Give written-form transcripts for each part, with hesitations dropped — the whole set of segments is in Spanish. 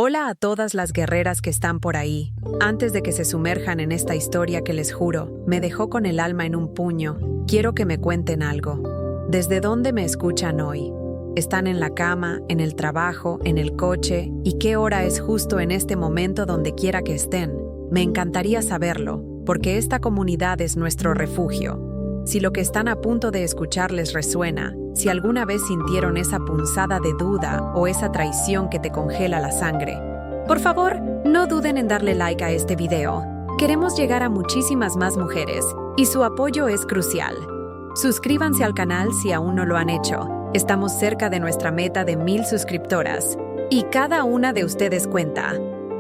Hola a todas las guerreras que están por ahí. Antes de que se sumerjan en esta historia que les juro, me dejó con el alma en un puño, quiero que me cuenten algo. ¿Desde dónde me escuchan hoy? ¿Están en la cama, en el trabajo, en el coche? ¿Y qué hora es justo en este momento donde quiera que estén? Me encantaría saberlo, porque esta comunidad es nuestro refugio. Si lo que están a punto de escuchar les resuena, si alguna vez sintieron esa punzada de duda o esa traición que te congela la sangre, por favor, no duden en darle like a este video. Queremos llegar a muchísimas más mujeres, y su apoyo es crucial. Suscríbanse al canal si aún no lo han hecho. Estamos cerca de nuestra meta de 1000 suscriptoras, y cada una de ustedes cuenta.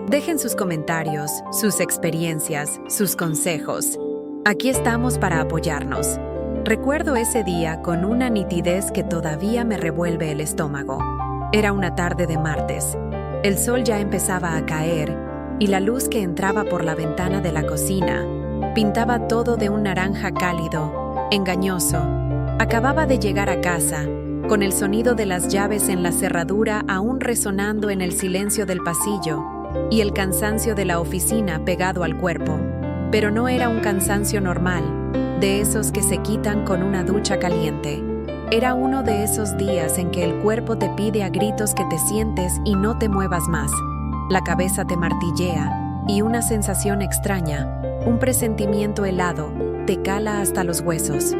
Dejen sus comentarios, sus experiencias, sus consejos. Aquí estamos para apoyarnos. Recuerdo ese día con una nitidez que todavía me revuelve el estómago. Era una tarde de martes. El sol ya empezaba a caer y la luz que entraba por la ventana de la cocina pintaba todo de un naranja cálido, engañoso. Acababa de llegar a casa, con el sonido de las llaves en la cerradura aún resonando en el silencio del pasillo y el cansancio de la oficina pegado al cuerpo. Pero no era un cansancio normal, de esos que se quitan con una ducha caliente. Era uno de esos días en que el cuerpo te pide a gritos que te sientes y no te muevas más. La cabeza te martillea y una sensación extraña, un presentimiento helado, te cala hasta los huesos.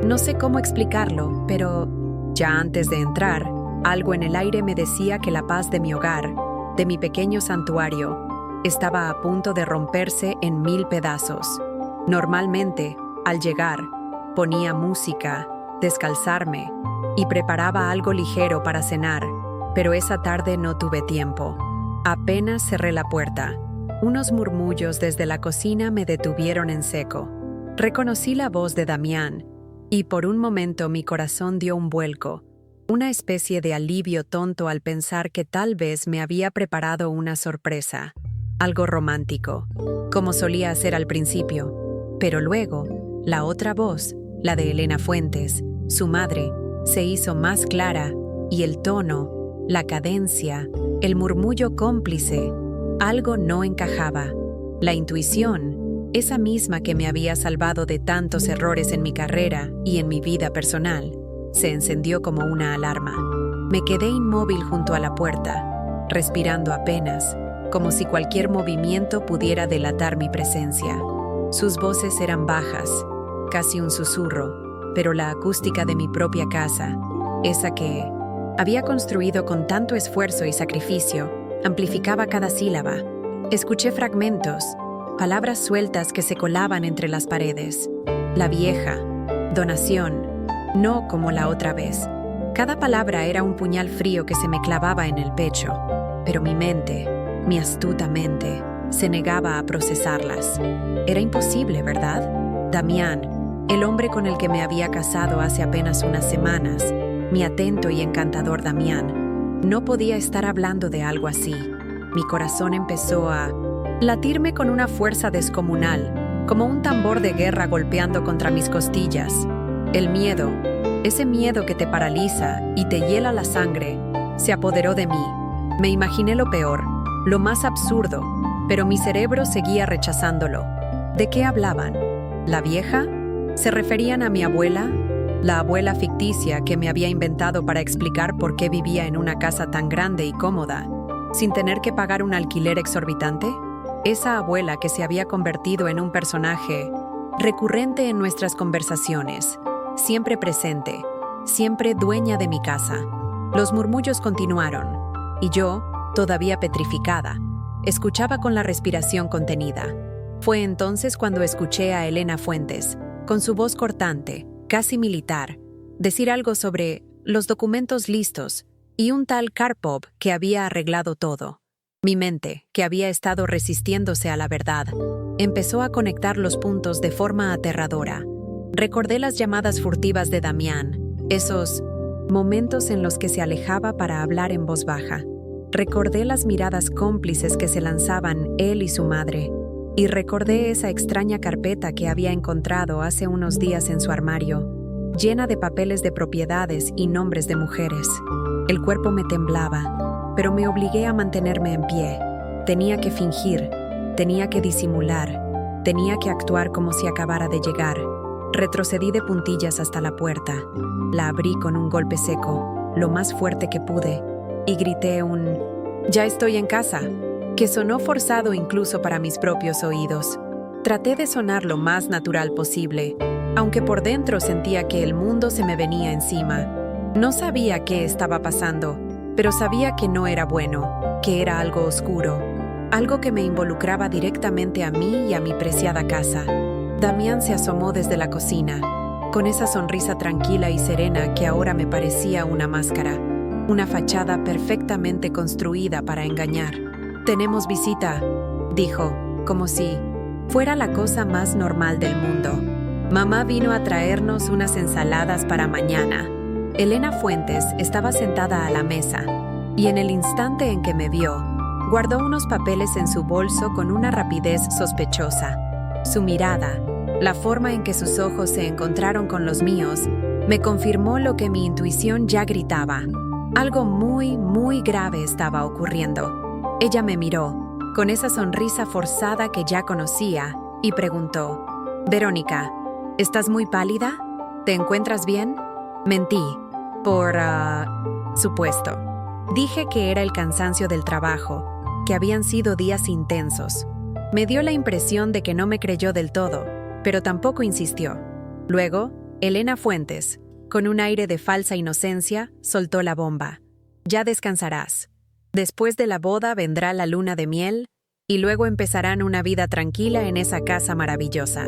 No sé cómo explicarlo, pero ya antes de entrar, algo en el aire me decía que la paz de mi hogar, de mi pequeño santuario, estaba a punto de romperse en 1000 pedazos. Normalmente, al llegar, ponía música, descalzarme y preparaba algo ligero para cenar, pero esa tarde no tuve tiempo. Apenas cerré la puerta. Unos murmullos desde la cocina me detuvieron en seco. Reconocí la voz de Damián y por un momento mi corazón dio un vuelco, una especie de alivio tonto al pensar que tal vez me había preparado una sorpresa. Algo romántico, como solía hacer al principio. Pero luego, la otra voz, la de Elena Fuentes, su madre, se hizo más clara, y el tono, la cadencia, el murmullo cómplice, algo no encajaba. La intuición, esa misma que me había salvado de tantos errores en mi carrera y en mi vida personal, se encendió como una alarma. Me quedé inmóvil junto a la puerta, respirando apenas, como si cualquier movimiento pudiera delatar mi presencia. Sus voces eran bajas, casi un susurro, pero la acústica de mi propia casa, esa que había construido con tanto esfuerzo y sacrificio, amplificaba cada sílaba. Escuché fragmentos, palabras sueltas que se colaban entre las paredes. La vieja, donación, no como la otra vez. Cada palabra era un puñal frío que se me clavaba en el pecho, pero mi mente, mi astuta mente, se negaba a procesarlas. Era imposible, ¿verdad? Damián, el hombre con el que me había casado hace apenas unas semanas, mi atento y encantador Damián, no podía estar hablando de algo así. Mi corazón empezó a latirme con una fuerza descomunal, como un tambor de guerra golpeando contra mis costillas. El miedo, ese miedo que te paraliza y te hiela la sangre, se apoderó de mí. Me imaginé lo peor, lo más absurdo, pero mi cerebro seguía rechazándolo. ¿De qué hablaban? ¿La vieja? ¿Se referían a mi abuela? ¿La abuela ficticia que me había inventado para explicar por qué vivía en una casa tan grande y cómoda, sin tener que pagar un alquiler exorbitante? Esa abuela que se había convertido en un personaje recurrente en nuestras conversaciones, siempre presente, siempre dueña de mi casa. Los murmullos continuaron, y yo, todavía petrificada, escuchaba con la respiración contenida. Fue entonces cuando escuché a Elena Fuentes, con su voz cortante, casi militar, decir algo sobre los documentos listos y un tal Karpov que había arreglado todo. Mi mente, que había estado resistiéndose a la verdad, empezó a conectar los puntos de forma aterradora. Recordé las llamadas furtivas de Damián, esos momentos en los que se alejaba para hablar en voz baja. Recordé las miradas cómplices que se lanzaban él y su madre, y recordé esa extraña carpeta que había encontrado hace unos días en su armario, llena de papeles de propiedades y nombres de mujeres. El cuerpo me temblaba, pero me obligué a mantenerme en pie. Tenía que fingir, tenía que disimular, tenía que actuar como si acabara de llegar. Retrocedí de puntillas hasta la puerta. La abrí con un golpe seco, lo más fuerte que pude, y grité un «Ya estoy en casa», que sonó forzado incluso para mis propios oídos. Traté de sonar lo más natural posible, aunque por dentro sentía que el mundo se me venía encima. No sabía qué estaba pasando, pero sabía que no era bueno, que era algo oscuro, algo que me involucraba directamente a mí y a mi preciada casa. Damián se asomó desde la cocina, con esa sonrisa tranquila y serena que ahora me parecía una máscara, una fachada perfectamente construida para engañar. «Tenemos visita», dijo, como si fuera la cosa más normal del mundo. «Mamá vino a traernos unas ensaladas para mañana». Elena Fuentes estaba sentada a la mesa, y en el instante en que me vio, guardó unos papeles en su bolso con una rapidez sospechosa. Su mirada, la forma en que sus ojos se encontraron con los míos, me confirmó lo que mi intuición ya gritaba. Algo muy, muy grave estaba ocurriendo. Ella me miró, con esa sonrisa forzada que ya conocía, y preguntó: «Verónica, ¿estás muy pálida? ¿Te encuentras bien?» Mentí. Por supuesto. Dije que era el cansancio del trabajo, que habían sido días intensos. Me dio la impresión de que no me creyó del todo, pero tampoco insistió. Luego, Elena Fuentes, con un aire de falsa inocencia, soltó la bomba. «Ya descansarás. Después de la boda vendrá la luna de miel y luego empezarán una vida tranquila en esa casa maravillosa».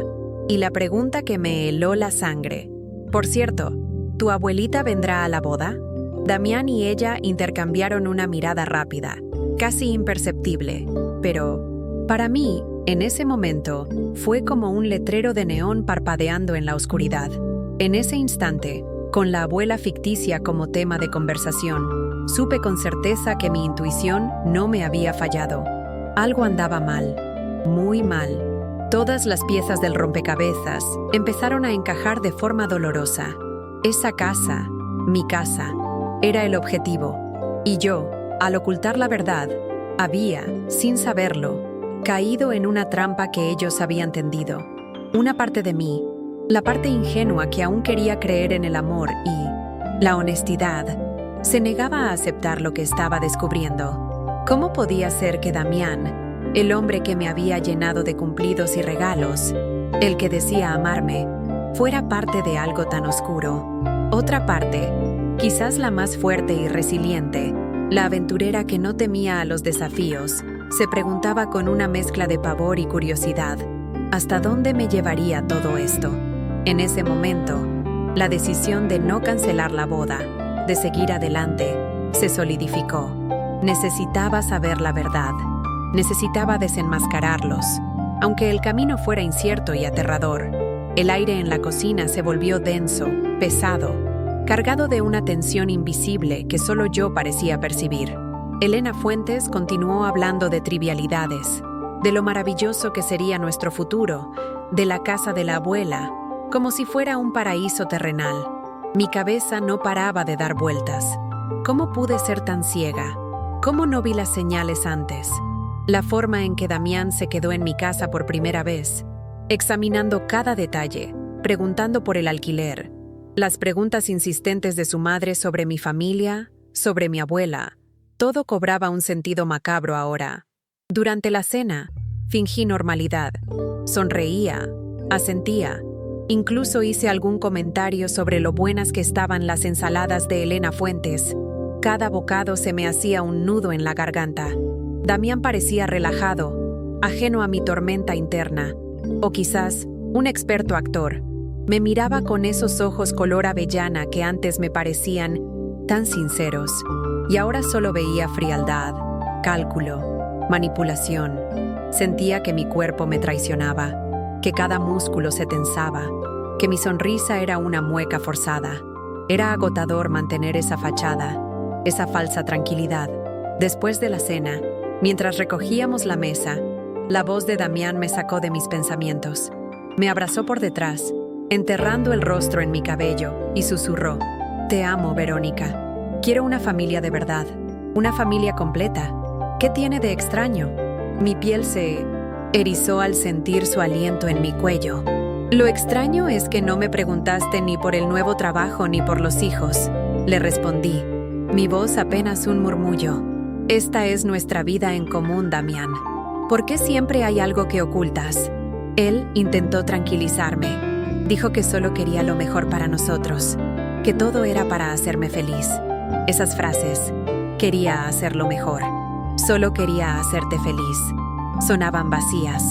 Y la pregunta que me heló la sangre: «Por cierto, ¿tu abuelita vendrá a la boda?» Damián y ella intercambiaron una mirada rápida, casi imperceptible, pero para mí, en ese momento, fue como un letrero de neón parpadeando en la oscuridad. En ese instante, con la abuela ficticia como tema de conversación, supe con certeza que mi intuición no me había fallado. Algo andaba mal, muy mal. Todas las piezas del rompecabezas empezaron a encajar de forma dolorosa. Esa casa, mi casa, era el objetivo. Y yo, al ocultar la verdad, había, sin saberlo, caído en una trampa que ellos habían tendido. Una parte de mí, la parte ingenua que aún quería creer en el amor y la honestidad, se negaba a aceptar lo que estaba descubriendo. ¿Cómo podía ser que Damián, el hombre que me había llenado de cumplidos y regalos, el que decía amarme, fuera parte de algo tan oscuro? Otra parte, quizás la más fuerte y resiliente, la aventurera que no temía a los desafíos, se preguntaba con una mezcla de pavor y curiosidad: ¿hasta dónde me llevaría todo esto? En ese momento, la decisión de no cancelar la boda, de seguir adelante, se solidificó. Necesitaba saber la verdad. Necesitaba desenmascararlos. Aunque el camino fuera incierto y aterrador, el aire en la cocina se volvió denso, pesado, cargado de una tensión invisible que solo yo parecía percibir. Elena Fuentes continuó hablando de trivialidades, de lo maravilloso que sería nuestro futuro, de la casa de la abuela, como si fuera un paraíso terrenal. Mi cabeza no paraba de dar vueltas. ¿Cómo pude ser tan ciega? ¿Cómo no vi las señales antes? La forma en que Damián se quedó en mi casa por primera vez, examinando cada detalle, preguntando por el alquiler, las preguntas insistentes de su madre sobre mi familia, sobre mi abuela, todo cobraba un sentido macabro ahora. Durante la cena, fingí normalidad. Sonreía, asentía. Incluso hice algún comentario sobre lo buenas que estaban las ensaladas de Elena Fuentes. Cada bocado se me hacía un nudo en la garganta. Damián parecía relajado, ajeno a mi tormenta interna. O quizás, un experto actor. Me miraba con esos ojos color avellana que antes me parecían tan sinceros. Y ahora solo veía frialdad, cálculo, manipulación. Sentía que mi cuerpo me traicionaba, que cada músculo se tensaba, que mi sonrisa era una mueca forzada. Era agotador mantener esa fachada, esa falsa tranquilidad. Después de la cena, mientras recogíamos la mesa, la voz de Damián me sacó de mis pensamientos. Me abrazó por detrás, enterrando el rostro en mi cabello, y susurró: «Te amo, Verónica. Quiero una familia de verdad, Una familia completa. ¿Qué tiene de extraño? Mi piel se erizó al sentir su aliento en mi cuello. Lo extraño es que no me preguntaste ni por el nuevo trabajo ni por los hijos. Le respondí, mi voz apenas un murmullo. Esta es nuestra vida en común, Damián. ¿Por qué siempre hay algo que ocultas? Él intentó tranquilizarme. Dijo que solo quería lo mejor para nosotros, que todo era para hacerme feliz. Esas frases, quería hacerlo mejor, solo quería hacerte feliz, sonaban vacías,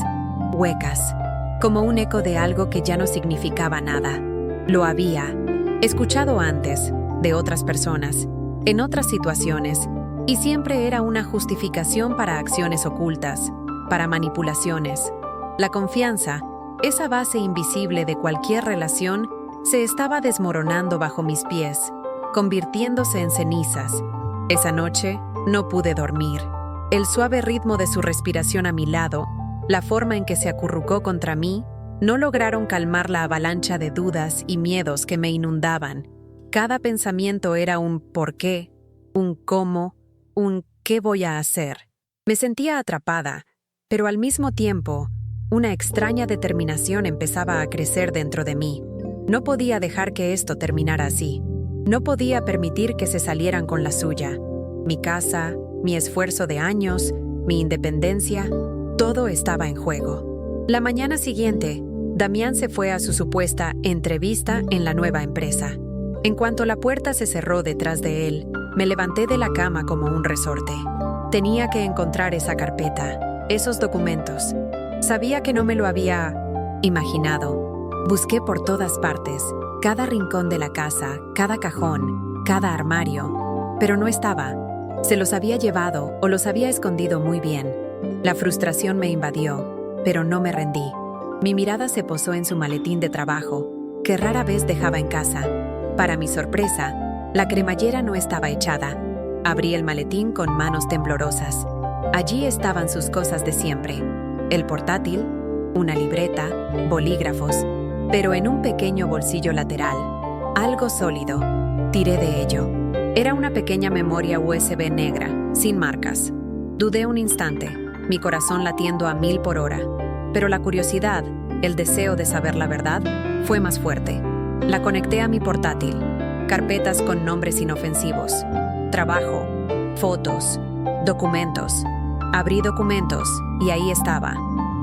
huecas, como un eco de algo que ya no significaba nada. Lo había escuchado antes, de otras personas, en otras situaciones, y siempre era una justificación para acciones ocultas, para manipulaciones. La confianza, esa base invisible de cualquier relación, se estaba desmoronando bajo mis pies, convirtiéndose en cenizas. Esa noche no pude dormir. El suave ritmo de su respiración a mi lado, la forma en que se acurrucó contra mí, no lograron calmar la avalancha de dudas y miedos que me inundaban. Cada pensamiento era un ¿por qué?, un ¿cómo?, un ¿qué voy a hacer? Me sentía atrapada, pero al mismo tiempo, una extraña determinación empezaba a crecer dentro de mí. No podía dejar que esto terminara así. No podía permitir que se salieran con la suya. Mi casa, mi esfuerzo de años, mi independencia, todo estaba en juego. La mañana siguiente, Damián se fue a su supuesta entrevista en la nueva empresa. En cuanto la puerta se cerró detrás de él, me levanté de la cama como un resorte. Tenía que encontrar esa carpeta, esos documentos. Sabía que no me lo había imaginado. Busqué por todas partes, cada rincón de la casa, cada cajón, cada armario, pero no estaba. Se los había llevado o los había escondido muy bien. La frustración me invadió, pero no me rendí. Mi mirada se posó en su maletín de trabajo, que rara vez dejaba en casa. Para mi sorpresa, la cremallera no estaba echada. Abrí el maletín con manos temblorosas. Allí estaban sus cosas de siempre. El portátil, una libreta, bolígrafos, pero en un pequeño bolsillo lateral. Algo sólido. Tiré de ello. Era una pequeña memoria USB negra, sin marcas. Dudé un instante, mi corazón latiendo a 1000 por hora. Pero la curiosidad, el deseo de saber la verdad, fue más fuerte. La conecté a mi portátil. Carpetas con nombres inofensivos. Trabajo, fotos, documentos. Abrí documentos y ahí estaba.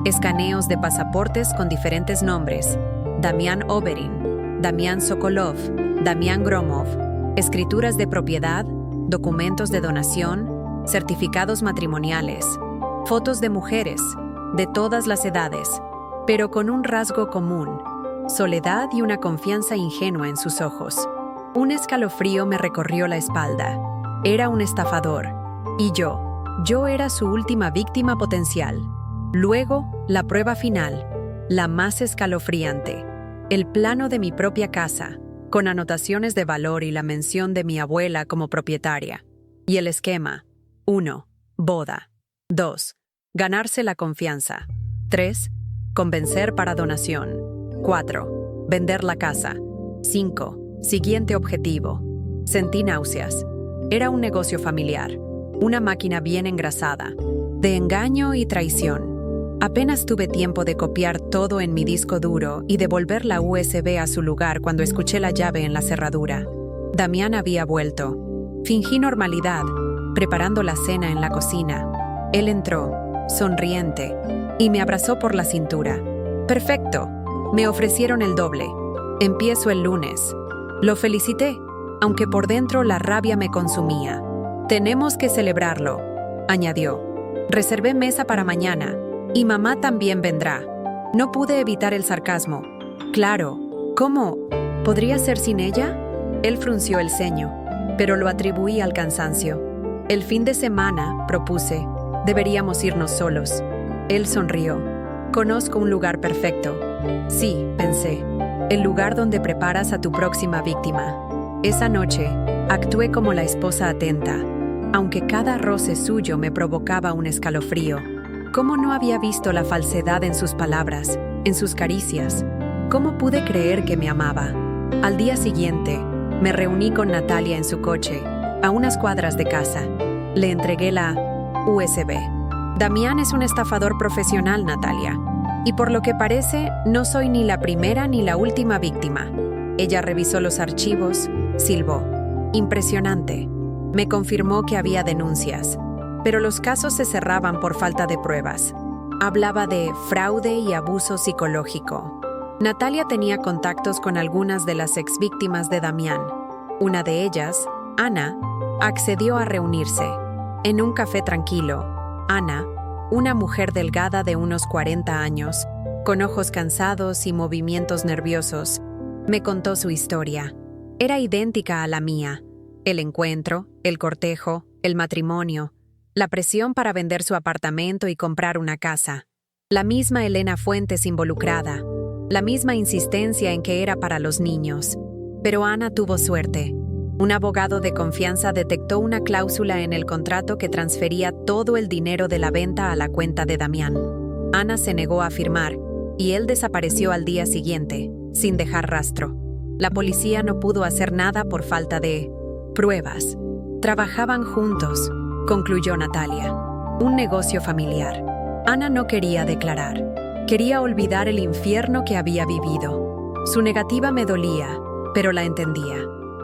Escaneos de pasaportes con diferentes nombres. Damián Oberin, Damián Sokolov, Damián Gromov. Escrituras de propiedad, documentos de donación, certificados matrimoniales, fotos de mujeres, de todas las edades, pero con un rasgo común, soledad y una confianza ingenua en sus ojos. Un escalofrío me recorrió la espalda. Era un estafador, y yo era su última víctima potencial. Luego, la prueba final, la más escalofriante, el plano de mi propia casa, con anotaciones de valor y la mención de mi abuela como propietaria. Y el esquema: 1. Boda. 2. Ganarse la confianza. 3. Convencer para donación. 4. Vender la casa. 5. Siguiente objetivo. Sentí náuseas. Era un negocio familiar, una máquina bien engrasada, de engaño y traición. Apenas tuve tiempo de copiar todo en mi disco duro y devolver la USB a su lugar cuando escuché la llave en la cerradura. Damián había vuelto. Fingí normalidad, preparando la cena en la cocina. Él entró, sonriente, y me abrazó por la cintura. «Perfecto, me ofrecieron el doble. Empiezo el lunes». Lo felicité, aunque por dentro la rabia me consumía. «Tenemos que celebrarlo», añadió. «Reservé mesa para mañana, y mamá también vendrá». No pude evitar el sarcasmo. «Claro, ¿cómo? ¿Podría ser sin ella?». Él frunció el ceño, pero lo atribuí al cansancio. «El fin de semana», propuse, «deberíamos irnos solos». Él sonrió. «Conozco un lugar perfecto». «Sí», pensé, «el lugar donde preparas a tu próxima víctima». Esa noche, actué como la esposa atenta, aunque cada roce suyo me provocaba un escalofrío. ¿Cómo no había visto la falsedad en sus palabras, en sus caricias? ¿Cómo pude creer que me amaba? Al día siguiente, me reuní con Natalia en su coche, a unas cuadras de casa. Le entregué la USB. Damián es un estafador profesional, Natalia. Y por lo que parece, no soy ni la primera ni la última víctima. Ella revisó los archivos, silbó. Impresionante. Me confirmó que había denuncias, pero los casos se cerraban por falta de pruebas. Hablaba de fraude y abuso psicológico. Natalia tenía contactos con algunas de las exvíctimas de Damián. Una de ellas, Ana, accedió a reunirse. En un café tranquilo, Ana, una mujer delgada de unos 40 años, con ojos cansados y movimientos nerviosos, me contó su historia. Era idéntica a la mía. El encuentro, el cortejo, el matrimonio, la presión para vender su apartamento y comprar una casa. La misma Elena Fuentes involucrada. La misma insistencia en que era para los niños. Pero Ana tuvo suerte. Un abogado de confianza detectó una cláusula en el contrato que transfería todo el dinero de la venta a la cuenta de Damián. Ana se negó a firmar, y él desapareció al día siguiente, sin dejar rastro. La policía no pudo hacer nada por falta de pruebas. Trabajaban juntos, concluyó Natalia. Un negocio familiar. Ana no quería declarar. Quería olvidar el infierno que había vivido. Su negativa me dolía, pero la entendía.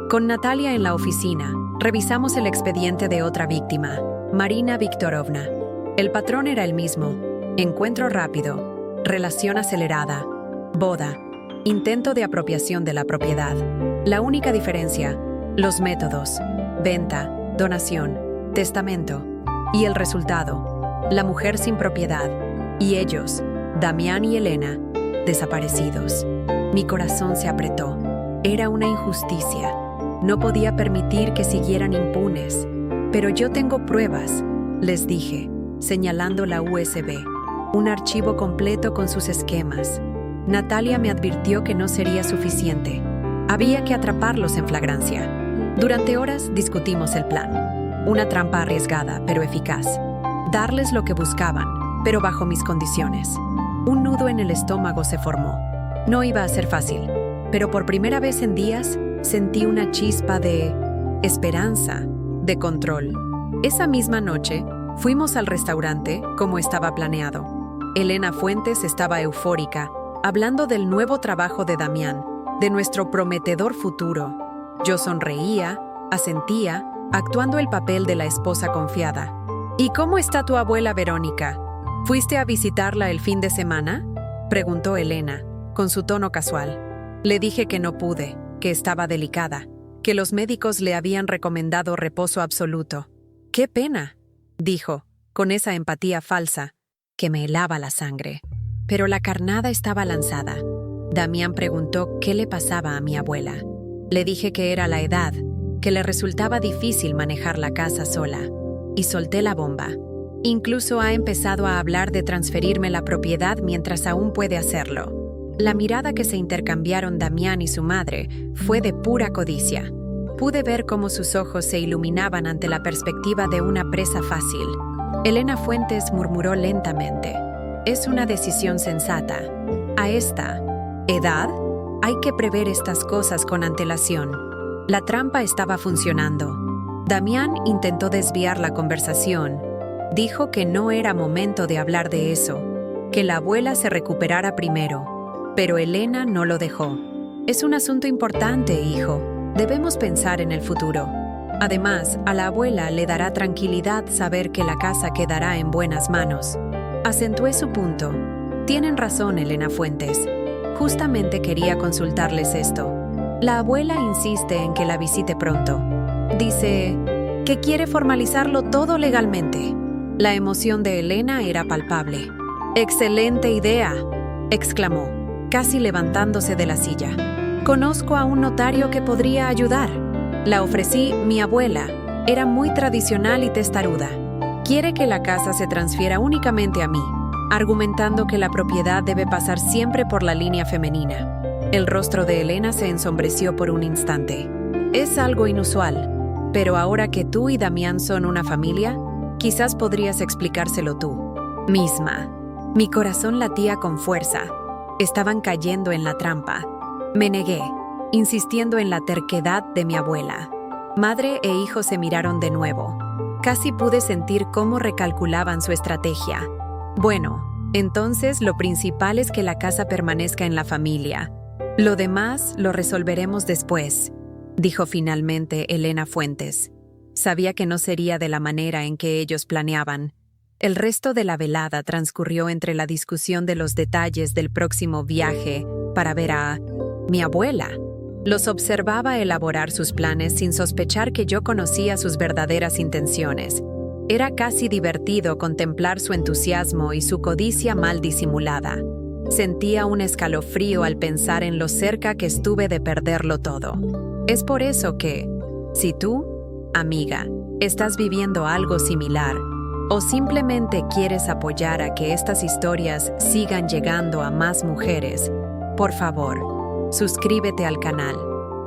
Con Natalia en la oficina, revisamos el expediente de otra víctima, Marina Viktorovna. El patrón era el mismo: encuentro rápido, relación acelerada, boda, intento de apropiación de la propiedad. La única diferencia, los métodos: venta, donación, testamento. Y el resultado, la mujer sin propiedad, y ellos, Damián y Elena, desaparecidos. Mi corazón se apretó. Era una injusticia. No podía permitir que siguieran impunes. Pero yo tengo pruebas, les dije, señalando la USB, un archivo completo con sus esquemas. Natalia me advirtió que no sería suficiente. Había que atraparlos en flagrancia. Durante horas discutimos el plan. Una trampa arriesgada, pero eficaz. Darles lo que buscaban, pero bajo mis condiciones. Un nudo en el estómago se formó. No iba a ser fácil, pero por primera vez en días sentí una chispa de esperanza, de control. Esa misma noche, fuimos al restaurante como estaba planeado. Elena Fuentes estaba eufórica, hablando del nuevo trabajo de Damián, de nuestro prometedor futuro. Yo sonreía, asentía, actuando el papel de la esposa confiada. ¿Y cómo está tu abuela Verónica? ¿Fuiste a visitarla el fin de semana?, preguntó Elena, con su tono casual. Le dije que no pude, que estaba delicada, que los médicos le habían recomendado reposo absoluto. ¡Qué pena!, dijo, con esa empatía falsa, que me helaba la sangre. Pero la carnada estaba lanzada. Damián preguntó qué le pasaba a mi abuela. Le dije que era la edad, que le resultaba difícil manejar la casa sola. Y solté la bomba. Incluso ha empezado a hablar de transferirme la propiedad mientras aún puede hacerlo. La mirada que se intercambiaron Damián y su madre fue de pura codicia. Pude ver cómo sus ojos se iluminaban ante la perspectiva de una presa fácil. Elena Fuentes murmuró lentamente: es una decisión sensata. A esta edad, hay que prever estas cosas con antelación. La trampa estaba funcionando. Damián intentó desviar la conversación. Dijo que no era momento de hablar de eso, que la abuela se recuperara primero. Pero Elena no lo dejó. Es un asunto importante, hijo. Debemos pensar en el futuro. Además, a la abuela le dará tranquilidad saber que la casa quedará en buenas manos. Acentué su punto. Tienen razón, Elena Fuentes. Justamente quería consultarles esto. La abuela insiste en que la visite pronto. Dice que quiere formalizarlo todo legalmente. La emoción de Elena era palpable. ¡Excelente idea!, exclamó, casi levantándose de la silla. Conozco a un notario que podría ayudar. La ofrecí mi abuela. Era muy tradicional y testaruda. Quiere que la casa se transfiera únicamente a mí, argumentando que la propiedad debe pasar siempre por la línea femenina. El rostro de Elena se ensombreció por un instante. Es algo inusual, pero ahora que tú y Damián son una familia, quizás podrías explicárselo tú misma. Mi corazón latía con fuerza. Estaban cayendo en la trampa. Me negué, insistiendo en la terquedad de mi abuela. Madre e hijo se miraron de nuevo. Casi pude sentir cómo recalculaban su estrategia. Bueno, entonces lo principal es que la casa permanezca en la familia. Lo demás lo resolveremos después, dijo finalmente Elena Fuentes. Sabía que no sería de la manera en que ellos planeaban. El resto de la velada transcurrió entre la discusión de los detalles del próximo viaje para ver a mi abuela. Los observaba elaborar sus planes sin sospechar que yo conocía sus verdaderas intenciones. Era casi divertido contemplar su entusiasmo y su codicia mal disimulada. Sentía un escalofrío al pensar en lo cerca que estuve de perderlo todo. Es por eso que, si tú, amiga, estás viviendo algo similar, o simplemente quieres apoyar a que estas historias sigan llegando a más mujeres, por favor, suscríbete al canal.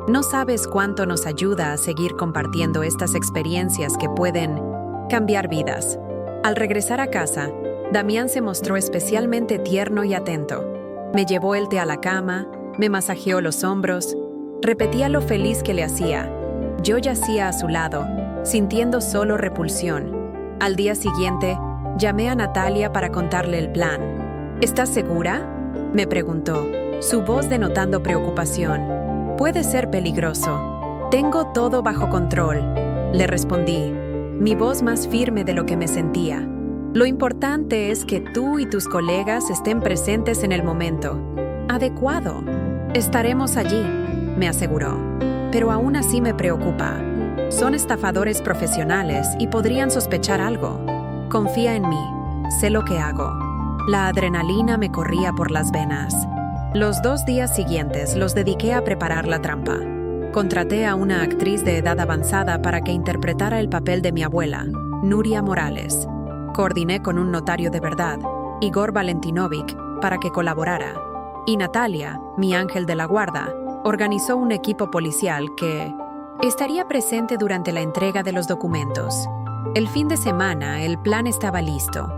No sabes cuánto nos ayuda a seguir compartiendo estas experiencias que pueden cambiar vidas. Al regresar a casa, Damián se mostró especialmente tierno y atento. Me llevó el té a la cama, me masajeó los hombros, repetía lo feliz que le hacía. Yo yacía a su lado, sintiendo solo repulsión. Al día siguiente, llamé a Natalia para contarle el plan. ¿Estás segura?, me preguntó, su voz denotando preocupación. Puede ser peligroso. Tengo todo bajo control, le respondí, mi voz más firme de lo que me sentía. Lo importante es que tú y tus colegas estén presentes en el momento adecuado. Estaremos allí, me aseguró, pero aún así me preocupa. Son estafadores profesionales y podrían sospechar algo. Confía en mí, sé lo que hago. La adrenalina me corría por las venas. Los 2 días siguientes los dediqué a preparar la trampa. Contraté a una actriz de edad avanzada para que interpretara el papel de mi abuela, Nuria Morales. Coordiné con un notario de verdad, Igor Valentinovic, para que colaborara. Y Natalia, mi ángel de la guarda, organizó un equipo policial que estaría presente durante la entrega de los documentos. El fin de semana, el plan estaba listo.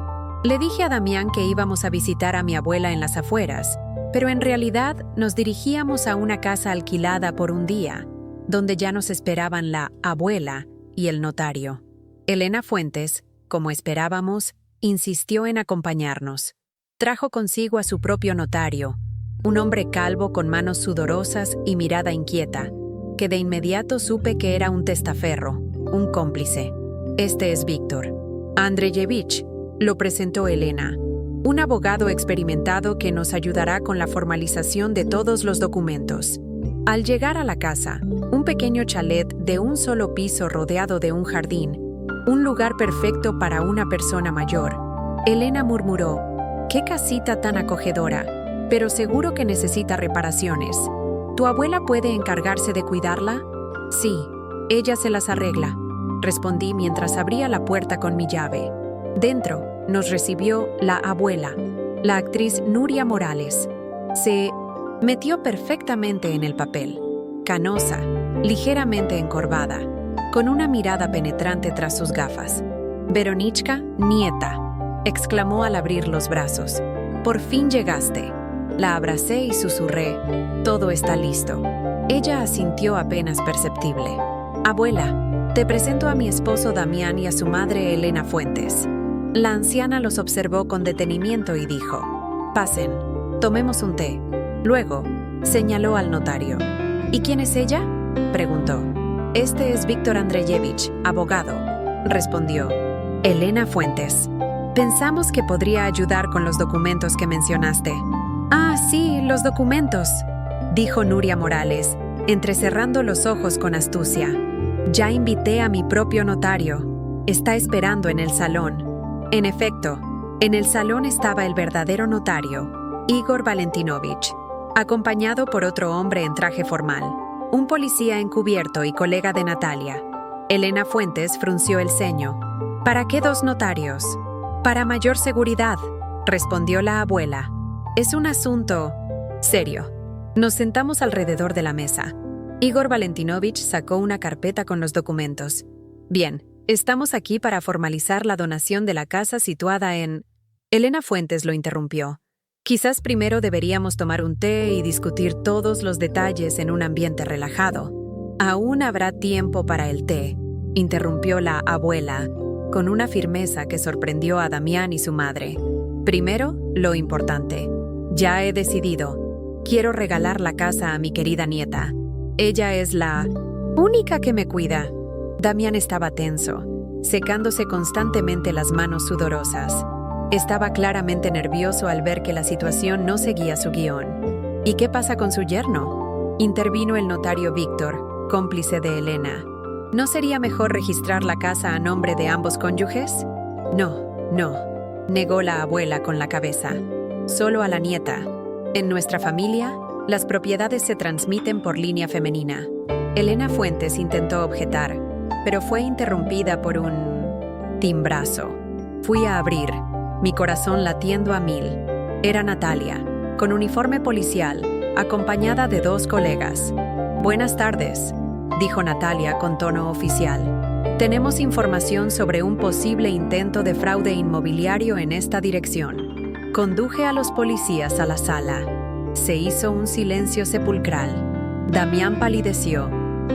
Le dije a Damián que íbamos a visitar a mi abuela en las afueras, pero en realidad nos dirigíamos a una casa alquilada por un día, donde ya nos esperaban la abuela y el notario. Elena Fuentes, como esperábamos, insistió en acompañarnos. Trajo consigo a su propio notario, un hombre calvo con manos sudorosas y mirada inquieta, que de inmediato supe que era un testaferro, un cómplice. Este es Víctor Andreyevich, lo presentó Elena, un abogado experimentado que nos ayudará con la formalización de todos los documentos. Al llegar a la casa, un pequeño chalet de un solo piso rodeado de un jardín, un lugar perfecto para una persona mayor, Elena murmuró, «Qué casita tan acogedora, pero seguro que necesita reparaciones. ¿Tu abuela puede encargarse de cuidarla?» «Sí, ella se las arregla», respondí mientras abría la puerta con mi llave. Dentro, nos recibió la abuela, la actriz Nuria Morales. Se metió perfectamente en el papel, canosa, ligeramente encorvada, con una mirada penetrante tras sus gafas. «Veronichka, nieta», exclamó al abrir los brazos. «Por fin llegaste». La abracé y susurré, «Todo está listo». Ella asintió apenas perceptible. «Abuela, te presento a mi esposo Damián y a su madre Elena Fuentes». La anciana los observó con detenimiento y dijo, «Pasen, tomemos un té». Luego, señaló al notario. «¿Y quién es ella?», preguntó. «Este es Víctor Andreyevich, abogado», respondió. «Elena Fuentes. Pensamos que podría ayudar con los documentos que mencionaste». «Ah, sí, los documentos», dijo Nuria Morales, entrecerrando los ojos con astucia. «Ya invité a mi propio notario. Está esperando en el salón». En efecto, en el salón estaba el verdadero notario, Igor Valentinovich, acompañado por otro hombre en traje formal, un policía encubierto y colega de Natalia. Elena Fuentes frunció el ceño. «¿Para qué 2 notarios?» «Para mayor seguridad», respondió la abuela. «Es un asunto serio». Nos sentamos alrededor de la mesa. Igor Valentinovich sacó una carpeta con los documentos. «Bien, estamos aquí para formalizar la donación de la casa situada en...» Elena Fuentes lo interrumpió. «Quizás primero deberíamos tomar un té y discutir todos los detalles en un ambiente relajado». «Aún habrá tiempo para el té», interrumpió la abuela, con una firmeza que sorprendió a Damián y su madre. Primero, lo importante. Ya he decidido. Quiero regalar la casa a mi querida nieta. Ella es la única que me cuida. Damián estaba tenso, secándose constantemente las manos sudorosas. Estaba claramente nervioso al ver que la situación no seguía su guión. ¿Y qué pasa con su yerno? Intervino el notario Víctor, cómplice de Elena. ¿No sería mejor registrar la casa a nombre de ambos cónyuges? No, negó la abuela con la cabeza. Solo a la nieta. En nuestra familia, las propiedades se transmiten por línea femenina. Elena Fuentes intentó objetar, pero fue interrumpida por un timbrazo. Fui a abrir, mi corazón latiendo a 1000. Era Natalia, con uniforme policial, acompañada de 2 colegas. «Buenas tardes», dijo Natalia con tono oficial. «Tenemos información sobre un posible intento de fraude inmobiliario en esta dirección». Conduje a los policías a la sala. Se hizo un silencio sepulcral. Damián palideció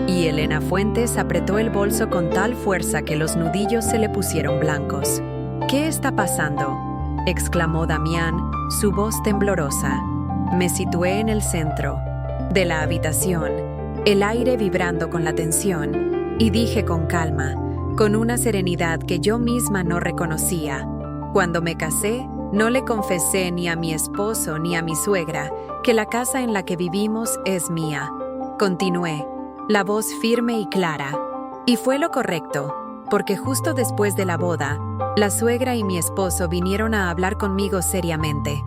y Elena Fuentes apretó el bolso con tal fuerza que los nudillos se le pusieron blancos. «¿Qué está pasando?», exclamó Damián, su voz temblorosa. Me situé en el centro de la habitación, el aire vibrando con la tensión, y dije con calma, con una serenidad que yo misma no reconocía: cuando me casé, no le confesé ni a mi esposo ni a mi suegra que la casa en la que vivimos es mía. Continué, la voz firme y clara. Y fue lo correcto, porque justo después de la boda, la suegra y mi esposo vinieron a hablar conmigo seriamente.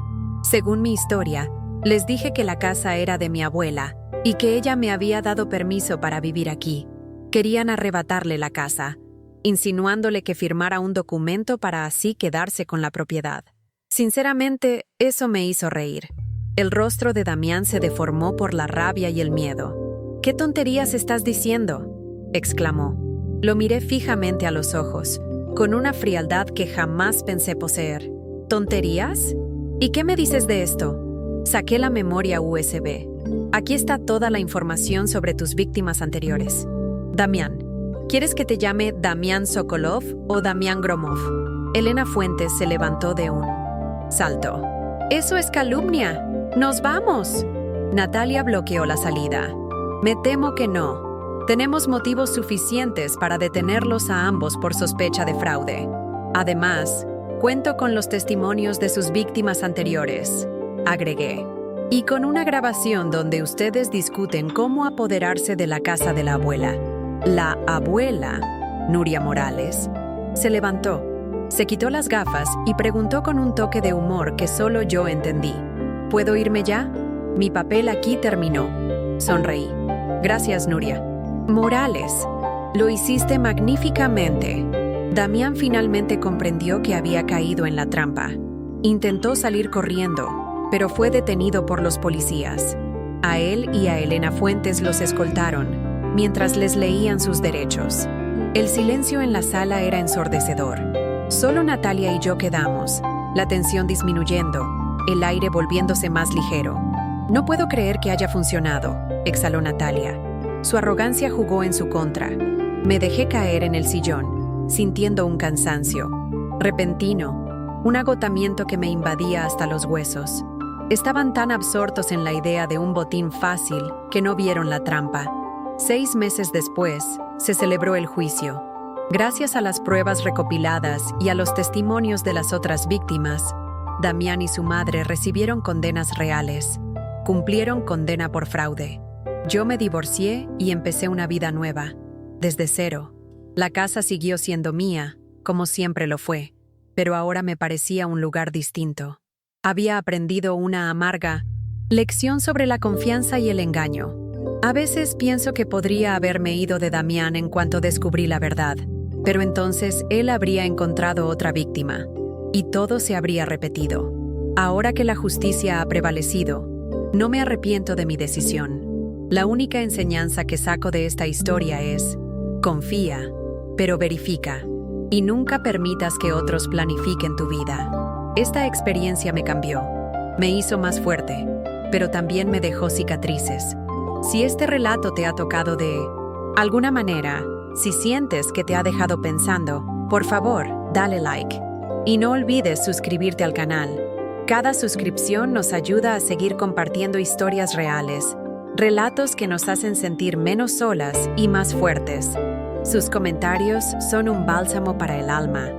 Según mi historia, les dije que la casa era de mi abuela y que ella me había dado permiso para vivir aquí. Querían arrebatarle la casa, insinuándole que firmara un documento para así quedarse con la propiedad. Sinceramente, eso me hizo reír. El rostro de Damián se deformó por la rabia y el miedo. «¿Qué tonterías estás diciendo?», exclamó. Lo miré fijamente a los ojos, con una frialdad que jamás pensé poseer. «¿Tonterías? ¿Y qué me dices de esto?». Saqué la memoria USB. Aquí está toda la información sobre tus víctimas anteriores. Damián, ¿quieres que te llame Damián Sokolov o Damián Gromov? Elena Fuentes se levantó de un salto. «Eso es calumnia. ¡Nos vamos!». Natalia bloqueó la salida. «Me temo que no. Tenemos motivos suficientes para detenerlos a ambos por sospecha de fraude. Además, cuento con los testimonios de sus víctimas anteriores», agregué. «Y con una grabación donde ustedes discuten cómo apoderarse de la casa de la abuela». La abuela, Nuria Morales, se levantó, se quitó las gafas y preguntó con un toque de humor que solo yo entendí: «¿Puedo irme ya? Mi papel aquí terminó». Sonreí. «Gracias, Nuria». «Morales, lo hiciste magníficamente». Damián finalmente comprendió que había caído en la trampa. Intentó salir corriendo, pero fue detenido por los policías. A él y a Elena Fuentes los escoltaron, mientras les leían sus derechos. El silencio en la sala era ensordecedor. Solo Natalia y yo quedamos, la tensión disminuyendo, el aire volviéndose más ligero. «No puedo creer que haya funcionado», exhaló Natalia. Su arrogancia jugó en su contra. Me dejé caer en el sillón, sintiendo un cansancio repentino, un agotamiento que me invadía hasta los huesos. Estaban tan absortos en la idea de un botín fácil que no vieron la trampa. 6 meses después, se celebró el juicio. Gracias a las pruebas recopiladas y a los testimonios de las otras víctimas, Damián y su madre recibieron condenas reales. Cumplieron condena por fraude. Yo me divorcié y empecé una vida nueva, desde cero. La casa siguió siendo mía, como siempre lo fue, pero ahora me parecía un lugar distinto. Había aprendido una amarga lección sobre la confianza y el engaño. A veces pienso que podría haberme ido de Damián en cuanto descubrí la verdad, pero entonces él habría encontrado otra víctima, y todo se habría repetido. Ahora que la justicia ha prevalecido, no me arrepiento de mi decisión. La única enseñanza que saco de esta historia es: confía, pero verifica, y nunca permitas que otros planifiquen tu vida. Esta experiencia me cambió, me hizo más fuerte, pero también me dejó cicatrices. Si este relato te ha tocado de alguna manera, si sientes que te ha dejado pensando, Por favor, dale like. Y no olvides suscribirte al canal. Cada suscripción nos ayuda a seguir compartiendo historias reales, relatos que nos hacen sentir menos solas y más fuertes. Sus comentarios son un bálsamo para el alma,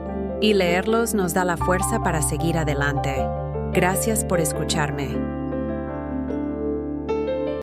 y leerlos nos da la fuerza para seguir adelante. Gracias por escucharme.